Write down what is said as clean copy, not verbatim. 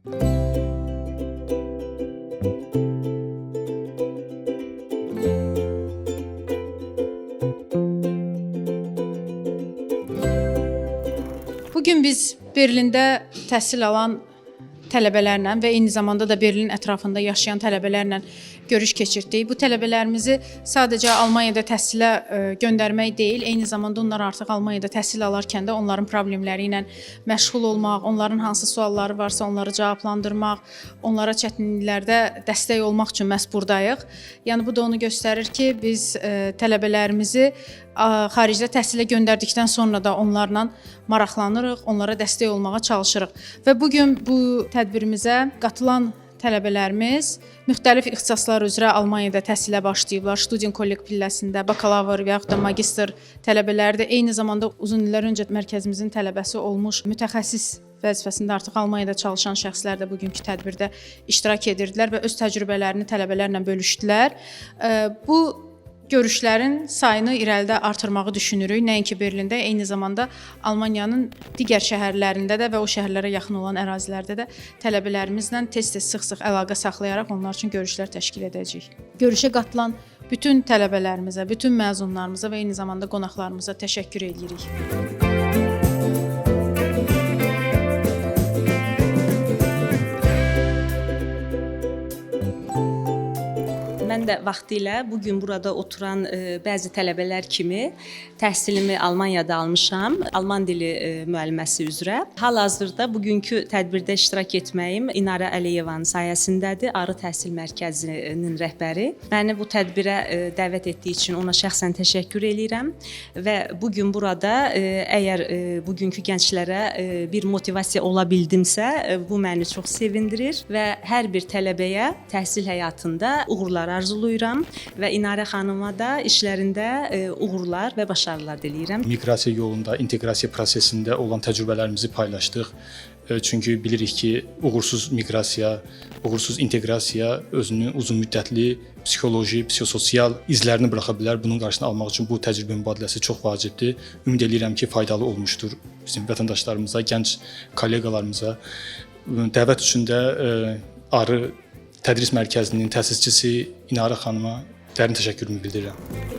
Bugün biz Berlində təhsil alan tələbələrlə və eyni zamanda da Berlin ətrafında yaşayan tələbələrlə görüş keçirdik. Bu tələbələrimizi sadəcə Almaniyada təhsilə göndərmək deyil, eyni zamanda onlar artıq Almaniyada təhsil alarkən də onların problemləri ilə məşğul olmaq, onların hansı sualları varsa onları cavablandırmaq, onlara çətinliklərdə dəstək olmaq üçün məhz burdayıq. Yəni bu da onu göstərir ki, biz tələbələrimizi xaricdə təhsilə göndərdikdən sonra da onlarla maraqlanırıq, onlara dəstək olmağa çalışırıq. Və bugün bu tədbirimizə qatılan tələbələrimiz müxtəlif ixtisaslar üzrə Almaniyada təhsilə başlayıblar. Studienkolleg pilləsində bakalavr və yaxud da magistr tələbələri də eyni zamanda uzun illər öncə mərkəzimizin tələbəsi olmuş mütəxəssis vəzifəsində artıq Almaniyada çalışan şəxslər də bugünkü tədbirdə iştirak edirdilər və öz təcrübələrini tələbələrlə bölüşdülər. Bu görüşlərin sayını irəlidə artırmağı düşünürük. Nəinki Berlində, eyni zamanda Almaniyanın digər şəhərlərində də və o şəhərlərə yaxın olan ərazilərdə də tələbələrimizlə tez-tez sıx-sıx əlaqə saxlayaraq onlar üçün görüşlər təşkil edəcəyik. Görüşə qatılan bütün tələbələrimizə, bütün məzunlarımıza və eyni zamanda qonaqlarımıza təşəkkür edirik. Mən də vaxtilə bugün burada oturan bəzi tələbələr kimi təhsilimi Almaniyada almışam, Alman dili müəlliməsi üzrə. Hal-hazırda bugünkü tədbirdə iştirak etməyim İnara Əliyevanın sayəsindədir, Arı Təhsil Mərkəzinin rəhbəri. Məni bu tədbirə dəvət etdiyi üçün ona şəxsən təşəkkür edirəm və bugün burada əgər bugünkü gənclərə bir motivasiya ola bildimsə, bu məni çox sevindirir və hər bir tələbəyə təhsil həyatında uğurlar arzuluyuram və İnarə xanıma da işlərində uğurlar və başarılar diləyirəm. Miqrasiya yolunda, inteqrasiya prosesində olan təcrübələrimizi paylaşdıq. Çünki bilirik ki, uğursuz miqrasiya, uğursuz inteqrasiya özünün uzunmüddətli psixoloji, psixososial izlərini buraxa bilər. Bunun qarşısını almaq üçün bu təcrübə mübadiləsi çox vacibdir. Ümid edirəm ki, faydalı olmuşdur bizim vətəndaşlarımıza, gənc kolleqalarımıza. Dəvət üçün də Arı Tədris Mərkəzinin təsisçisi İnara xanıma dərin təşəkkürümü bildirirəm.